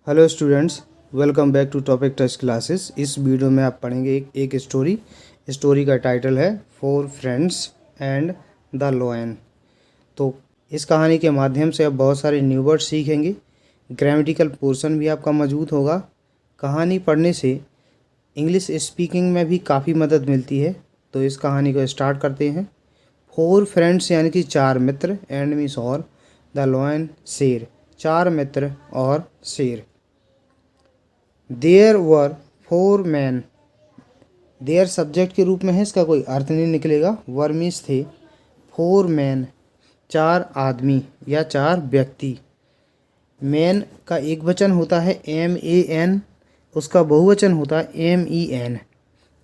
Hello students, welcome back to topic touch classes. इस video में आप पढ़ेंगे एक स्टोरी का टाइटल है four friends and the lion. तो इस कहानी के माध्यम से आप बहुत सारे न्यू वर्ड सीखेंगे। ग्रामेटिकल पोर्शन भी आपका मजबूत होगा। कहानी पढ़ने से इंग्लिश स्पीकिंग में भी काफ़ी मदद मिलती है। तो इस कहानी को स्टार्ट करते हैं। फोर फ्रेंड्स यानी कि चार मित्र, एंड मीन्स और, द लोयन शेर, चार मित्र और शेर। There were four man, there subject के रूप में है, इसका कोई अर्थ नहीं निकलेगा। वर मीन्स थे, फोर मैन चार आदमी या चार व्यक्ति। मैन का एक वचन होता है MAN, उसका बहुवचन होता है MEN।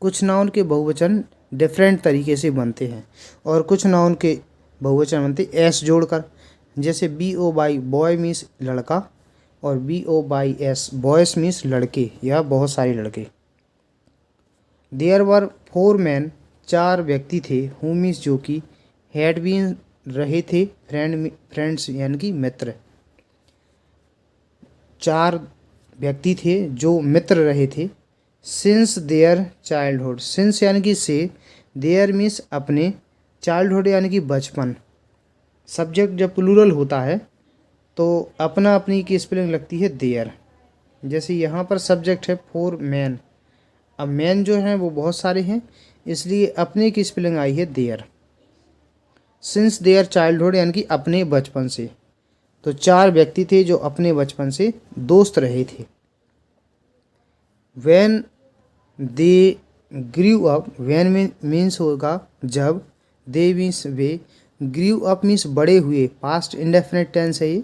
कुछ नाउन के बहुवचन डिफरेंट तरीके से बनते हैं और कुछ नाउन के बहुवचन बनते S जोड़कर। जैसे BO बॉय मीन्स लड़का और BOYS बॉयस मीन्स लड़के या बहुत सारे लड़के। देयर वर फोर मैन, चार व्यक्ति थे, हु मीन्स जो कि, हैड बीन रहे थे, फ्रेंड्स यानी कि मित्र। चार व्यक्ति थे जो मित्र रहे थे। सिंस देयर चाइल्डहुड, सिंस यानी कि से, देयर मीन्स अपने, चाइल्डहुड यानी कि बचपन। सब्जेक्ट जब प्लूरल होता है तो अपना अपनी की स्पेलिंग लगती है देयर। जैसे यहाँ पर सब्जेक्ट है फोर मैन, अब मैन जो हैं वो बहुत सारे हैं, इसलिए अपने की स्पेलिंग आई है देयर। सिंस देयर चाइल्डहुड यानी कि अपने बचपन से। तो चार व्यक्ति थे जो अपने बचपन से दोस्त रहे थे। When they grew up, when means होगा जब, they means way, grew up means बड़े हुए, पास्ट इंडेफिनिट टेंस है ये।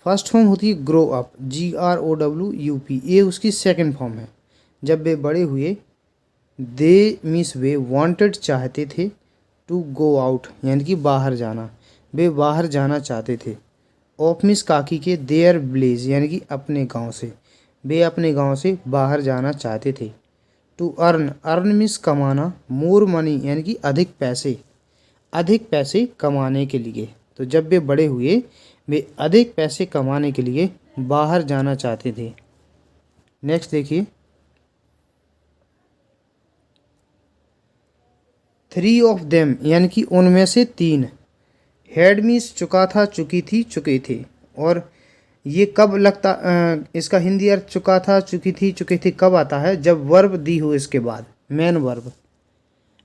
फर्स्ट फॉर्म होती है ग्रो अप, GROWUP, ये उसकी सेकंड फॉर्म है। जब वे बड़े हुए, दे मीन्स वे, वांटेड चाहते थे, टू गो आउट यानी कि बाहर जाना, वे बाहर जाना चाहते थे। ऑफ मीन्स काकी के, देयर विलेज यानी कि अपने गांव से, वे अपने गांव से बाहर जाना चाहते थे। टू अर्न, अर्न मीन्स कमाना, मोर मनी यानी कि अधिक पैसे, अधिक पैसे कमाने के लिए। तो जब वे बड़े हुए, वे अधिक पैसे कमाने के लिए बाहर जाना चाहते थे। नेक्स्ट देखिए, थ्री ऑफ देम यानी कि उनमें से तीन। हैड मीन्स चुका था, चुकी थी, चुके थे। और ये कब लगता, इसका हिंदी अर्थ चुका था, चुकी थी, चुके थे कब आता है? जब वर्ब दी हो इसके बाद, मेन वर्ब।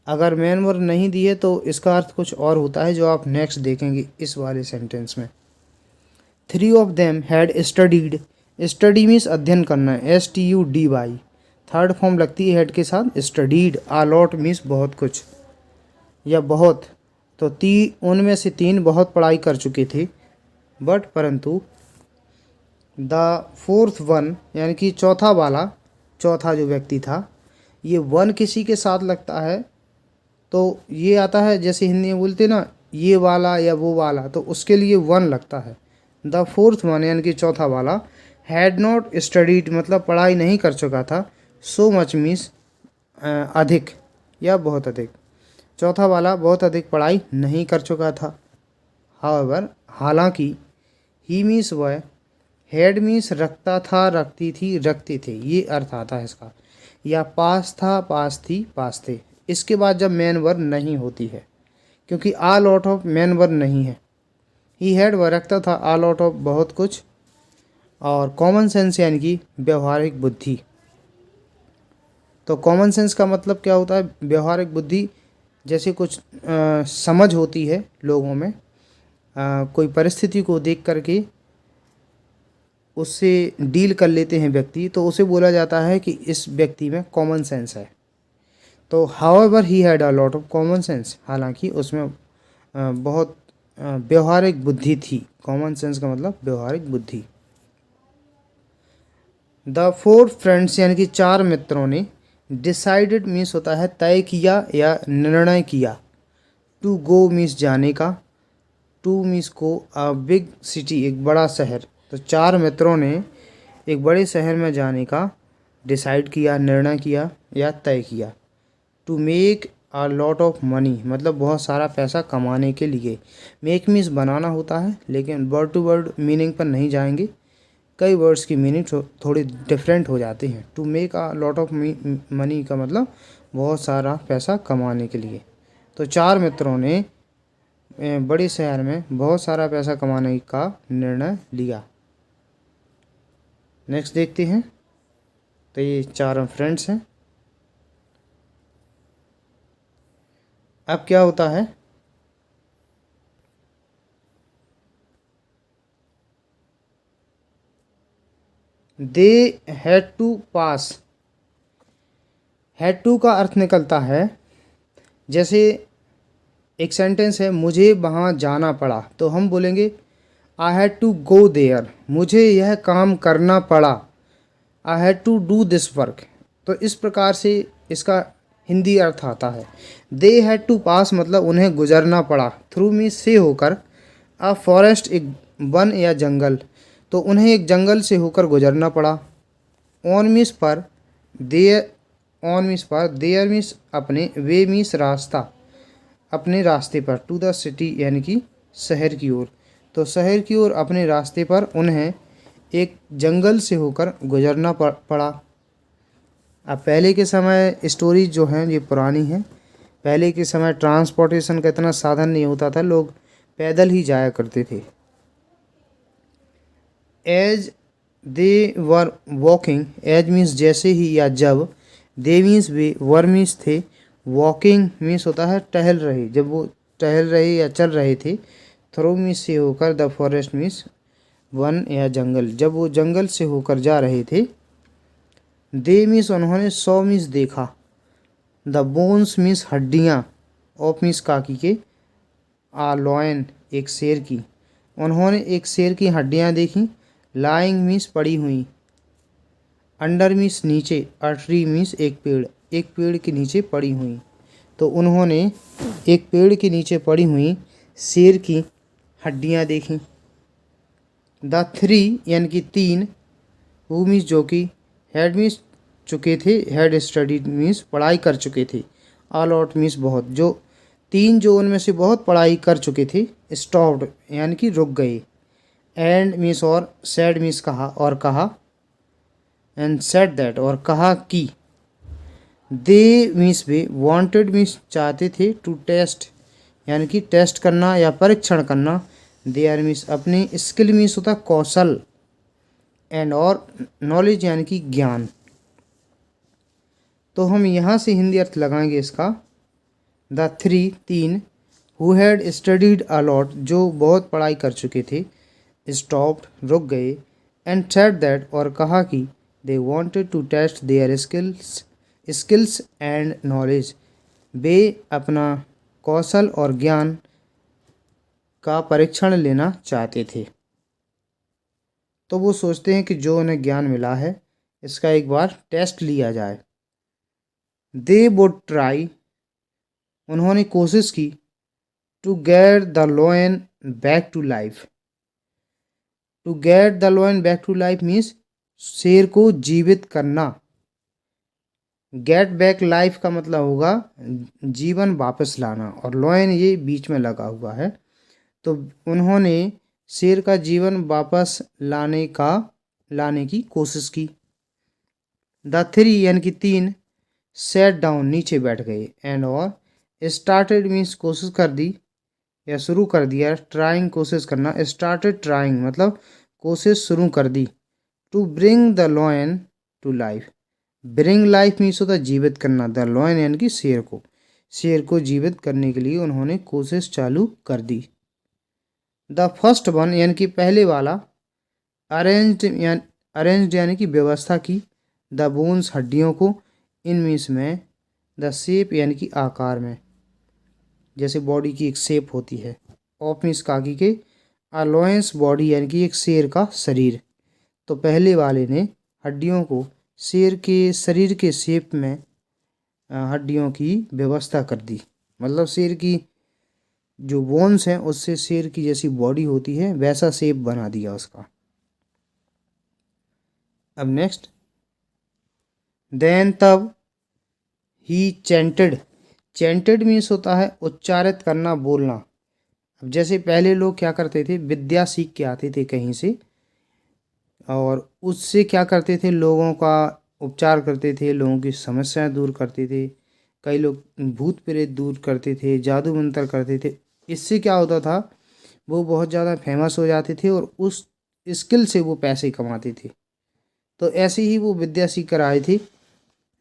अगर मेन वर्ब नहीं दी है तो इसका अर्थ कुछ और होता है जो आप नेक्स्ट देखेंगे इस वाले सेंटेंस में। Three of them had studied, study means अध्ययन करना, STUDY। थर्ड फॉर्म लगती है हेड के साथ, स्टडीड। अलॉट मीन्स बहुत कुछ या बहुत। तो उनमें से तीन बहुत पढ़ाई कर चुके थे, बट परंतु द फोर्थ वन यानी कि चौथा वाला, चौथा जो व्यक्ति था, ये वन किसी के साथ लगता है तो ये आता है, जैसे हिंदी में बोलते ना ये वाला या वो वाला, तो उसके लिए वन लगता है। द फोर्थ वन यानी कि चौथा वाला, हैड नॉट स्टडीड मतलब पढ़ाई नहीं कर चुका था, सो मच मीन्स अधिक या बहुत अधिक। चौथा वाला बहुत अधिक पढ़ाई नहीं कर चुका था। हाउएवर हालांकि, ही मीन्स वह, हैड मीन्स रखता था, रखती थी, रखते थे, ये अर्थ आता है इसका। या पास था, पास थी, पास थे। इसके बाद जब मेन वर्ब नहीं होती है, क्योंकि आ लॉट ऑफ मेन वर्ब नहीं है। ही हैड वह रखता था, आ लॉट ऑफ बहुत कुछ, और कॉमन सेंस यानी कि व्यवहारिक बुद्धि। तो कॉमन सेंस का मतलब क्या होता है? व्यवहारिक बुद्धि। जैसे कुछ समझ होती है लोगों में, कोई परिस्थिति को देख करके उससे डील कर लेते हैं व्यक्ति, तो उसे बोला जाता है कि इस व्यक्ति में कॉमन सेंस है। तो however he had a lot of common sense, हालांकि उसमें बहुत व्यवहारिक बुद्धि थी। कॉमन सेंस का मतलब व्यवहारिक बुद्धि। द फोर फ्रेंड्स यानी कि चार मित्रों ने, डिसाइडेड मीन्स होता है तय किया या निर्णय किया। टू गो मीन्स जाने का, टू मीन्स को, अ बिग सिटी एक बड़ा शहर। तो चार मित्रों ने एक बड़े शहर में जाने का डिसाइड किया, निर्णय किया या तय किया। To make a lot of money मतलब बहुत सारा पैसा कमाने के लिए। मेक मीन्स बनाना होता है, लेकिन वर्ड टू वर्ड मीनिंग पर नहीं जाएंगे। कई वर्ड्स की मीनिंग थोड़ी डिफरेंट हो जाती हैं। To make a lot of money का मतलब बहुत सारा पैसा कमाने के लिए। तो चार मित्रों ने बड़े शहर में बहुत सारा पैसा कमाने का निर्णय लिया। नेक्स्ट देखते हैं। तो ये चारों फ्रेंड्स हैं। अब क्या होता है, they had to pass. Had to का अर्थ निकलता है, जैसे एक सेंटेंस है मुझे वहाँ जाना पड़ा, तो हम बोलेंगे I had to go there, मुझे यह काम करना पड़ा। I had to do this work. तो इस प्रकार से इसका हिंदी अर्थ आता है। दे हैड टू पास मतलब उन्हें गुजरना पड़ा। थ्रू में से होकर, अ फॉरेस्ट एक वन या जंगल, तो उन्हें एक जंगल से होकर गुजरना पड़ा। ऑन मिस पर, देयर, ऑन मिस पर, देयर मिस अपने, वे मिस रास्ता, अपने रास्ते पर, टू द सिटी यानी कि शहर की ओर, तो शहर की ओर अपने रास्ते पर उन्हें एक जंगल से होकर गुजरना पड़ा। अब पहले के समय स्टोरी जो हैं ये पुरानी है। पहले के समय ट्रांसपोर्टेशन का इतना साधन नहीं होता था, लोग पैदल ही जाया करते थे। As they were walking, as means जैसे ही या जब, दे मीन्स वे, वर मीन्स थे, वॉकिंग मीन्स होता है टहल रहे, जब वो टहल रहे या चल रहे थे। थ्रू मीन्स से होकर, द फॉरेस्ट मीन्स वन या जंगल, जब वो जंगल से होकर जा रहे थे। दे मीन्स उन्होंने, सौ मीन्स देखा, द बोन्स मीन्स हड्डियाँ, ऑफ मीन्स काकी के, आ लॉयन एक शेर की, उन्होंने एक शेर की हड्डियाँ देखी। लाइंग मीन्स पड़ी हुई, अंडर मीन्स नीचे, अ ट्री मीन्स एक पेड़, एक पेड़ के नीचे पड़ी हुई, तो उन्होंने एक पेड़ के नीचे पड़ी हुई शेर की हड्डियाँ देखी। द थ्री यानी कि तीन, हु मीन्स जो कि, हैड मीन्स चुके थे, हैड स्टडीड मीन्स पढ़ाई कर चुके थे, ऑल आउट मीन्स बहुत, जो तीन जो उनमें से बहुत पढ़ाई कर चुके थे। स्टॉप्ड यानी कि रुक गए। एंड मीन्स और, सैड मीन्स कहा और कहा, एंड सेड दैट और कहा कि, दे मीन्स वे, वांटेड मीन्स चाहते थे, टू टेस्ट यानी कि टेस्ट करना या परीक्षण करना। देयर मीन्स अपनी, स्किल मीन्स होता कौशल, एंड और नॉलेज यानी कि ज्ञान। तो हम यहाँ से हिंदी अर्थ लगाएंगे इसका। द थ्री तीन, हु हैड स्टडीड अलॉट जो बहुत पढ़ाई कर चुके थे, स्टॉप्ड रुक गए, एंड सेड दैट और कहा कि, they wanted to test their skills and knowledge वे अपना कौशल और ज्ञान का परीक्षण लेना चाहते थे। तो वो सोचते हैं कि जो उन्हें ज्ञान मिला है इसका एक बार टेस्ट लिया जाए। दे वुड ट्राई, उन्होंने कोशिश की, to get the lion back to life. To get the lion back to life means शेर को जीवित करना। गेट बैक लाइफ का मतलब होगा जीवन वापस लाना, और लॉयन ये बीच में लगा हुआ है, तो उन्होंने शेर का जीवन वापस लाने की कोशिश की। द थ्री यानी कि तीन, सेट डाउन नीचे बैठ गए, एंड और, स्टार्टेड मीन्स कोशिश कर दी या शुरू कर दिया, ट्राइंग कोशिश करना, स्टार्टेड ट्राइंग मतलब कोशिश शुरू कर दी। To bring the lion to life, bring life means होता है जीवित करना, द लॉयन यानी कि शेर को जीवित करने के लिए उन्होंने कोशिश चालू कर दी। द फर्स्ट वन यानी कि पहले वाला, अरेंज्ड यानी कि व्यवस्था की, द बोन्स हड्डियों को, इन मीन्स में, द शेप यानी कि आकार में, जैसे बॉडी की एक शेप होती है। ऑफ मीन्स काकी के, अलोयंस बॉडी यानी कि एक शेर का शरीर, तो पहले वाले ने हड्डियों को शेर के शरीर के शेप में हड्डियों की व्यवस्था कर दी, मतलब शेर की जो बोन्स हैं उससे शेर की जैसी बॉडी होती है वैसा शेप बना दिया उसका। अब नेक्स्ट, देन तब, ही चैंटेड, चैंटेड मीन्स होता है उच्चारित करना, बोलना। अब जैसे पहले लोग क्या करते थे, विद्या सीख के आते थे कहीं से, और उससे क्या करते थे, लोगों का उपचार करते थे, लोगों की समस्याएं दूर करते थे। कई लोग भूत प्रेत दूर करते थे, जादू मंत्र करते थे। इससे क्या होता था, वो बहुत ज़्यादा फेमस हो जाते थे और उस स्किल से वो पैसे कमाते थे। तो ऐसे ही वो विद्या सीख कर आए थे।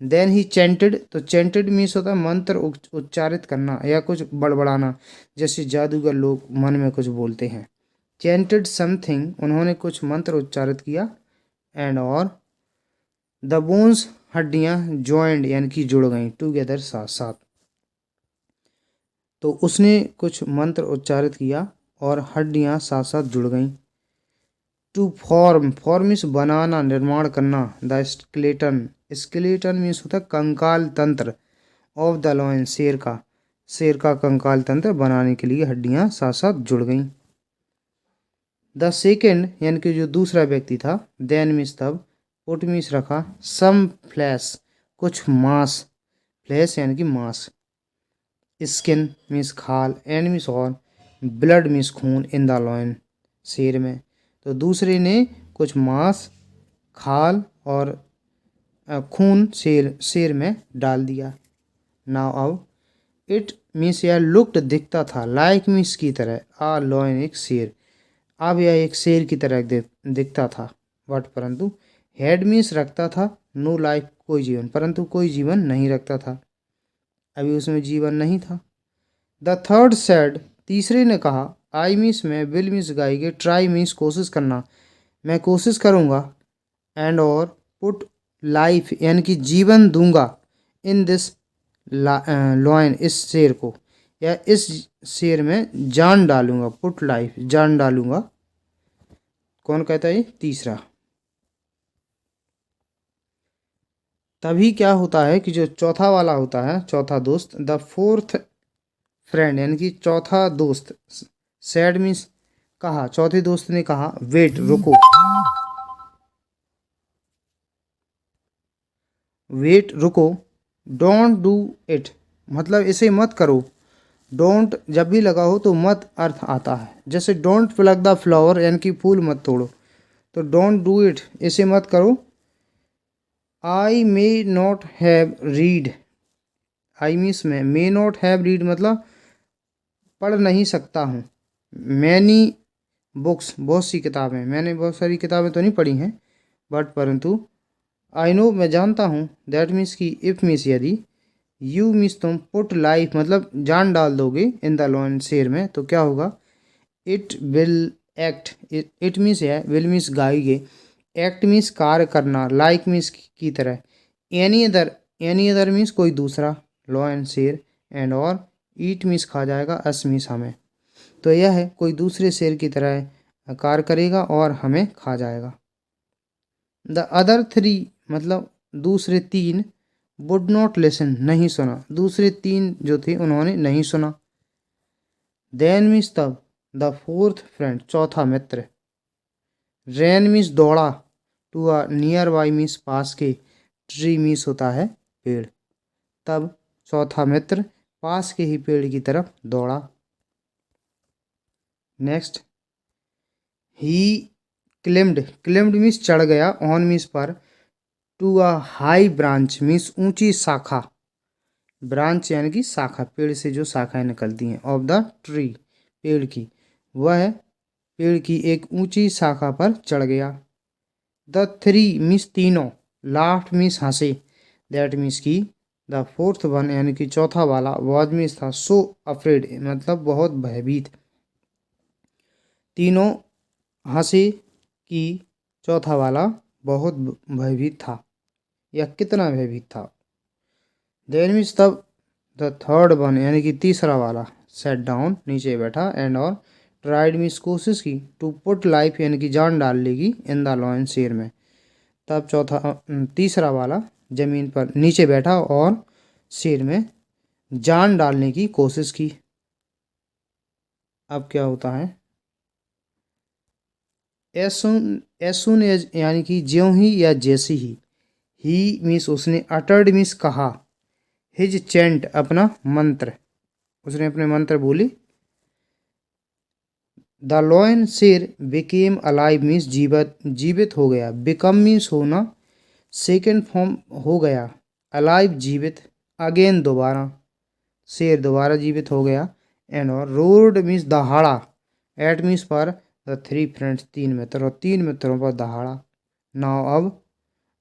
देन ही चैंटेड, तो चैंटेड मीन्स होता है मंत्र उच्चारित करना या कुछ बड़बड़ाना, जैसे जादूगर लोग मन में कुछ बोलते हैं। चैंटेड समथिंग, उन्होंने कुछ मंत्र उच्चारित किया। एंड और द बोन्स, हड्डियां ज्वाइंड यानी कि जुड़ गई, टुगेदर साथ साथ। तो उसने कुछ मंत्र उच्चारित किया और हड्डियां साथ साथ जुड़ गईं। टू फॉर्म, फॉर्म मीन्स बनाना, निर्माण करना। द स्केलेटन, स्केलेटन मीन्स होता है कंकाल तंत्र। ऑफ द लॉयन, शेर का कंकाल तंत्र बनाने के लिए हड्डियां साथ साथ जुड़ गईं। द सेकेंड यानी कि जो दूसरा व्यक्ति था, देन मीन्स तब, पुट मीन्स रखा, सम फ्लैश कुछ मांस, फ्लैश यानी कि मांस, स्किन मीन्स खाल, एंड मीन्स और, ब्लड मीन्स खून, इन द लॉयन शेर में। तो दूसरे ने कुछ मांस, खाल और खून शेर में डाल दिया। नाउ अब, इट मीन्स यह लुक्ड दिखता था, लाइक मीन्स की तरह, आ लॉयन एक शेर, अब यह एक शेर की तरह दिखता था। बट परंतु, हेड मीन्स रखता था, नो लाइफ कोई जीवन, परंतु कोई जीवन नहीं रखता था, अभी उसमें जीवन नहीं था। द थर्ड सेड, तीसरे ने कहा, आई मीन्स मैं, विल मीन्स गाएंगे, ट्राई मीन्स कोशिश करना, मैं कोशिश करूँगा। एंड और, पुट लाइफ यानी कि जीवन दूंगा, इन दिस लॉयन इस शेर को, या इस शेर में जान डालूंगा, पुट लाइफ जान डालूंगा। कौन कहता है, ये तीसरा। तभी क्या होता है कि जो चौथा वाला होता है, चौथा दोस्त, द फोर्थ फ्रेंड यानी कि चौथा दोस्त, सैड मीन्स कहा, चौथे दोस्त ने कहा, वेट रुको, वेट रुको, डोंट डू इट मतलब इसे मत करो। डोंट जब भी लगा हो तो मत अर्थ आता है, जैसे डोंट प्लग द फ्लावर यानी कि फूल मत तोड़ो, तो डोंट डू इट इसे मत करो। I may not have read, I means में, मे नॉट हैव रीड मतलब पढ़ नहीं सकता हूँ। मैनी बुक्स बहुत सी किताबें, मैंने बहुत सारी किताबें तो नहीं पढ़ी हैं, बट परंतु आई नो मैं जानता हूँ, दैट मीन्स कि, इफ़ मीन्स यदि, यू मीन्स तुम, पुट लाइफ मतलब जान डाल दोगे, इन द लॉयन शेर में, तो क्या होगा, it will act, it means है, विल मीन्स गाएंगे, एक्ट मीन्स कार्य करना, लाइक मीन्स की तरह, एनी अदर मीन्स कोई दूसरा, लॉयन शेर, एंड और, ईट मीन्स खा जाएगा, अस मीन्स हमें। तो यह है, कोई दूसरे शेर की तरह कार्य करेगा और हमें खा जाएगा। द अदर थ्री मतलब दूसरे तीन, वुड नॉट लिसन नहीं सुना, दूसरे तीन जो थे उन्होंने नहीं सुना। देन मीन्स तब, द फोर्थ फ्रेंड चौथा मित्र, रैन मीन्स दौड़ा, to a nearby means पास के, ट्री मीन्स होता है पेड़, तब चौथा मित्र पास के ही पेड़ की तरफ दौड़ा। नेक्स्ट, ही क्लिम्ड मीन्स चढ़ गया, ऑन मीन्स पर, to a high branch means ऊंची शाखा, ब्रांच यानी कि शाखा, पेड़ से जो शाखाएं निकलती हैं, ऑफ द ट्री पेड़ की, वह पेड़ की एक ऊंची शाखा पर चढ़ गया। द थ्री मीन्स तीनों, लाफ्ट मीन्स हंसे, दैट मीन्स की, द फोर्थ वन यानी कि चौथा वाला, वॉज मीन्स था, सो अफ्रेड मतलब बहुत भयभीत, तीनों हंसे कि चौथा वाला बहुत भयभीत था, या कितना भयभीत था। देन मीन्स तब, द थर्ड वन यानी कि तीसरा वाला, सेट डाउन नीचे बैठा, एंड और, ट्राइड मीन्स कोशिश की, टू पुट लाइफ यानी कि जान डाल लेगी, इन द लॉयन शेर में, तब तीसरा वाला जमीन पर नीचे बैठा और शेर में जान डालने की कोशिश की। अब क्या होता है, एज एज यानी कि ज्यों ही या जैसी ही मीन्स उसने, अटर्ड मीन्स कहा, हिज चेंट अपना मंत्र, उसने अपने मंत्र बोली। द लॉयन शेर बिकेम अलाइव मीन्स जीवित जीवित हो गया, बिकम मीन्स होना, सेकेंड फॉर्म हो गया, अलाइव जीवित, अगेन दोबारा, शेर दोबारा जीवित हो गया, एंड और रोड मीन्स दहाड़ा, एट मीन्स पर, द थ्री फ्रेंड्स तीन मित्र, और तीन मित्रों पर दहाड़ा। नाउ अब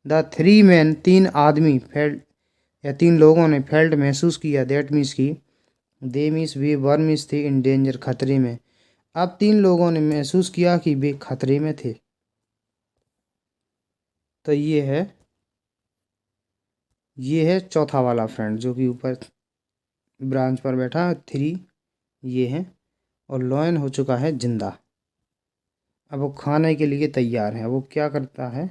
द थ्री मैन तीन आदमी फेल्ट या तीन लोगों ने फेल्ट महसूस किया, दैट मीन्स की, दे मीन्स वे वर मीन्स थे, इन डेंजर खतरे में। अब तीन लोगों ने महसूस किया कि वे खतरे में थे। तो ये है चौथा वाला फ्रेंड जो कि ऊपर ब्रांच पर बैठा है, थ्री ये है, और लॉयन हो चुका है जिंदा। अब वो खाने के लिए तैयार है। वो क्या करता है,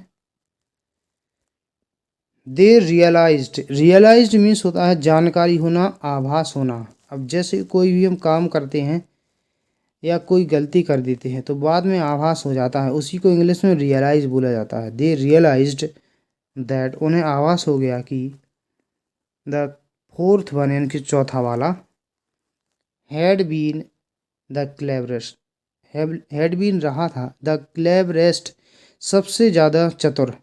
दे रियलाइज्ड मीन्स होता है जानकारी होना, आभास होना। अब जैसे कोई भी हम काम करते हैं या कोई गलती कर देते हैं तो बाद में आभास हो जाता है, उसी को इंग्लिश में रियलाइज बोला जाता है। दे रियलाइज्ड दैट, उन्हें आभास हो गया कि, द फोर्थ वन यानी कि चौथा वाला, had been the cleverest, had been रहा था, द क्लेवरेस्ट सबसे ज़्यादा चतुर,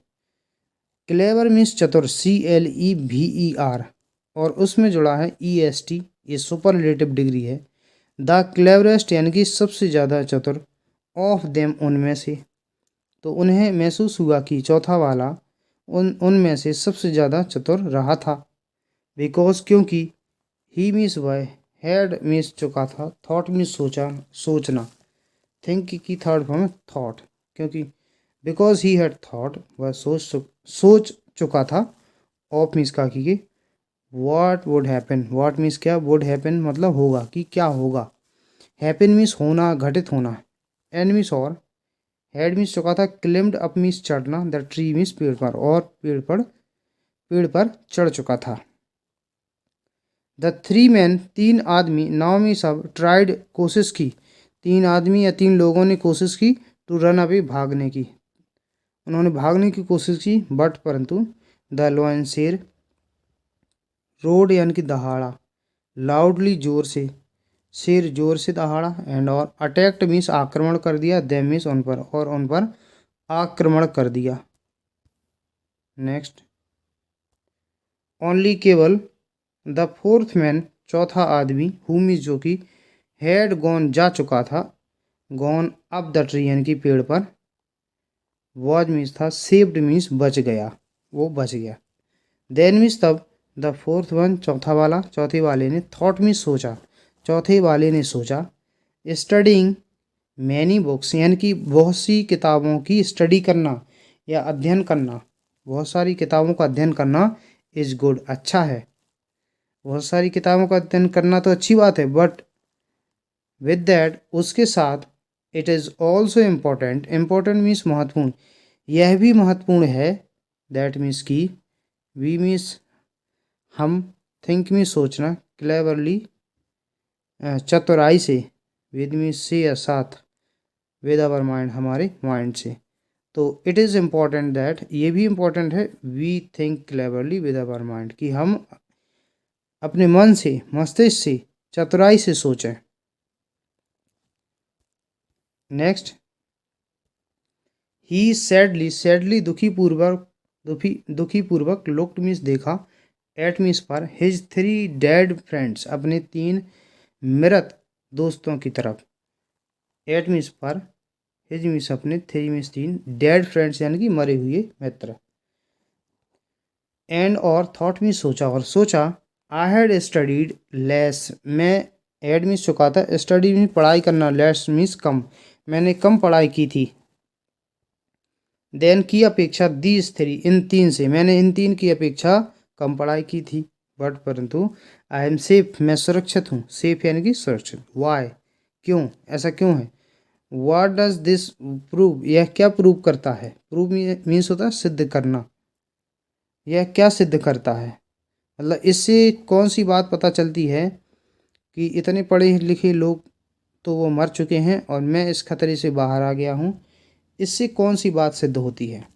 क्लेवर मीन्स चतुर, CLEVER, और उसमें जुड़ा है EST, ये सुपरलेटिव डिग्री है। द क्लेवरेस्ट यानी कि सबसे ज़्यादा चतुर, ऑफ देम उनमें से, तो उन्हें महसूस हुआ कि चौथा वाला उनमें से सबसे ज़्यादा चतुर रहा था। बिकॉज क्योंकि, ही मीन्स वह, हैड मीन्स चुका था, थॉट मीन्स सोचना, थिंक की थर्ड फॉर्म है थॉट, क्योंकि बिकॉज ही हैड थॉट, वह सोच चुका था, ऑफ मीन्स का कि, what would happen, what means क्या, वुड हैपन मतलब होगा, कि क्या होगा, हैपन मीन्स होना, घटित होना, एंड मीन्स और, हैड मीन्स चुका था, क्लिम्ड अप मीन्स चढ़ना, द ट्री मीन्स पेड़ पर, और पेड़ पर चढ़ चुका था। द थ्री मैन तीन आदमी, नाउ मीन्स अब, ट्राइड कोशिश की, तीन आदमी या तीन लोगों ने कोशिश की, टू रन अवे भागने की, उन्होंने भागने की कोशिश की, बट परंतु, द लॉयन शेर, रोड यानी कि दहाड़ा, लाउडली जोर से, शेर जोर से दहाड़ा, एंड और अटैक्ट मीन्स आक्रमण कर दिया, देम मीन्स उन पर, और उन पर आक्रमण कर दिया। नेक्स्ट, ओनली केवल, द फोर्थ मैन चौथा आदमी, हु मीन्स जो कि, हैड गॉन जा चुका था, गॉन अप द ट्री यानी कि पेड़ पर, वॉज मीन्स था, सेव्ड मीन्स बच गया, वो बच गया, देन मीन्स तब, द फोर्थ वन चौथा वाला, चौथे वाले ने, थॉट मीन्स सोचा, चौथे वाले ने सोचा, स्टडिंग मैनी बुक्स यानी कि बहुत सी किताबों की स्टडी करना या अध्ययन करना, बहुत सारी किताबों का अध्ययन करना, इज गुड अच्छा है, बहुत सारी किताबों का अध्ययन करना तो अच्छी बात है, बट विद दैट उसके साथ, it is also important, important means महत्वपूर्ण, यह भी महत्वपूर्ण है, दैट मीन्स की, वी मीन्स हम, थिंक मीन्स सोचना, क्लेवरली चतुराई से, विद मीन्स से या साथ, विद आवर माइंड हमारे माइंड से, तो इट इज़ इम्पॉर्टेंट दैट, ये भी इम्पॉर्टेंट है, we think cleverly with our mind, कि हम अपने मन से, मस्तिष्क से, चतुराई से सोचें। नेक्स्ट, ही सैडली दुखी पूर्वक लुक्ड मीन्स देखा, एट मीन्स पर, हिज थ्री डेड फ्रेंड्स अपने तीन मृत दोस्तों की तरफ, एट मीन्स पर, हिज मीन्स अपने, थ्री मीन्स तीन, डेड फ्रेंड्स यानी कि मरे हुए मित्र, एंड और थॉट मीन्स सोचा, और सोचा, आई हैड स्टडीड लेस, मैं, हैड मीन्स चुका था, स्टडी मीन्स पढ़ाई करना, लेस मीन्स कम, मैंने कम पढ़ाई की थी, देन की अपेक्षा, दीज थ्री इन तीन से, मैंने इन तीन की अपेक्षा कम पढ़ाई की थी, बट परंतु, आई एम सेफ मैं सुरक्षित हूँ, सेफ यानी कि सुरक्षित, वाई क्यों, ऐसा क्यों है, व्हाट डज दिस प्रूव, यह क्या प्रूव करता है, प्रूव मीन्स होता है सिद्ध करना, यह क्या सिद्ध करता है, मतलब इससे कौन सी बात पता चलती है कि इतने पढ़े लिखे लोग तो वो मर चुके हैं और मैं इस खतरे से बाहर आ गया हूँ, इससे कौन सी बात सिद्ध होती है।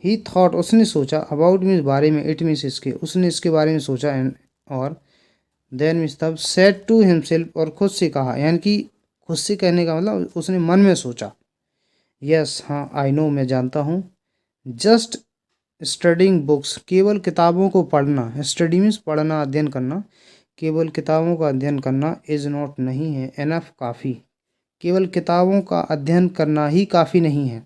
ही थॉट उसने सोचा, अबाउट मीन्स बारे में, इट मीन्स इसके, उसने इसके बारे में सोचा, और देन मीन्स तब, सेड टू हिमसेल्फ और खुद से कहा, यानी कि खुद से कहने का मतलब उसने मन में सोचा। यस, हाँ, आई नो, मैं जानता हूँ। जस्ट स्टडिंग बुक्स, केवल किताबों को पढ़ना, स्टडी मीन्स पढ़ना, अध्ययन करना, केवल किताबों का अध्ययन करना इज़ नॉट नहीं है, एनफ काफ़ी, केवल किताबों का अध्ययन करना ही काफ़ी नहीं है।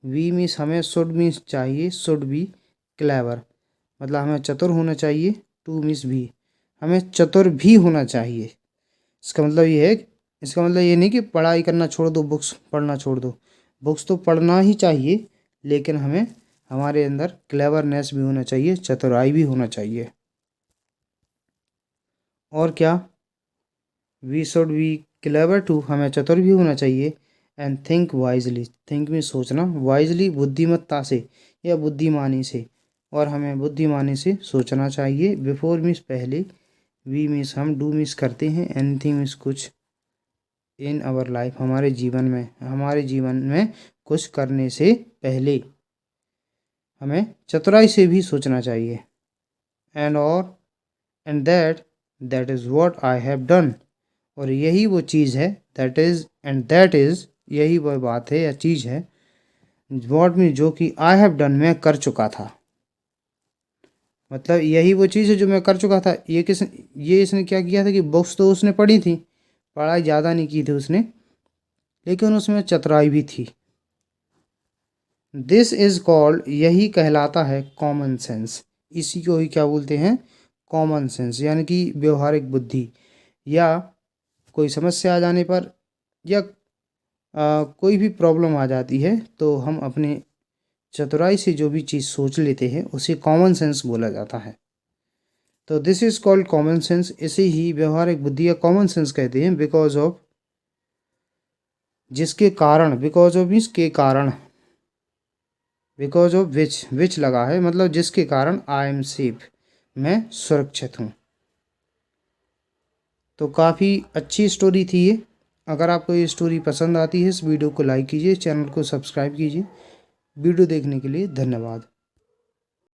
वी मीन्स हमें, शुड मीन्स चाहिए, शुड बी क्लेवर, मतलब हमें चतुर होना चाहिए। टू मीन्स भी, हमें चतुर भी होना चाहिए। इसका मतलब ये है, इसका मतलब ये नहीं कि पढ़ाई करना छोड़ दो, बुक्स पढ़ना छोड़ दो। बुक्स तो पढ़ना ही चाहिए, लेकिन हमें हमारे अंदर क्लेवरनेस भी होना चाहिए, चतुराई भी होना चाहिए। और क्या, we should be clever too, हमें चतुर भी होना चाहिए। एंड थिंक वाइजली, थिंक में सोचना, वाइजली बुद्धिमत्ता से या बुद्धिमानी से, और हमें बुद्धिमानी से सोचना चाहिए। बिफोर मीन्स पहले, वी मीन्स हम, डू मीन्स करते हैं, एनीथिंग मीन्स कुछ, इन आवर लाइफ हमारे जीवन में कुछ करने से पहले हमें चतुराई से भी सोचना चाहिए। And that is what I have done, और यही वो चीज़ है, दैट इज़ यही वह बात है या चीज़ है, व्हाट में जो कि आई हैव डन मैं कर चुका था, मतलब यही वो चीज़ है जो मैं कर चुका था। ये इसने क्या किया था कि बुक्स तो उसने पढ़ी थी, पढ़ाई ज़्यादा नहीं की थी उसने, लेकिन उसमें चतुराई भी थी। दिस इज़ कॉल्ड, यही कहलाता है कॉमन सेंस, इसी को ही क्या बोलते हैं, कॉमन सेंस, यानी कि व्यवहारिक बुद्धि। या कोई समस्या आ जाने पर, या कोई भी प्रॉब्लम आ जाती है, तो हम अपने चतुराई से जो भी चीज़ सोच लेते हैं उसे कॉमन सेंस बोला जाता है। तो this is called common sense, इसे ही व्यवहारिक बुद्धि या कॉमन सेंस कहते हैं। बिकॉज ऑफ, जिसके कारण, बिकॉज ऑफ मीन्स के कारण, बिकॉज ऑफ विच लगा है, मतलब जिसके कारण आई एम सेफ, मैं सुरक्षित हूँ। तो काफ़ी अच्छी स्टोरी थी ये। अगर आपको ये स्टोरी पसंद आती है, इस वीडियो को लाइक कीजिए, चैनल को सब्सक्राइब कीजिए। वीडियो देखने के लिए धन्यवाद।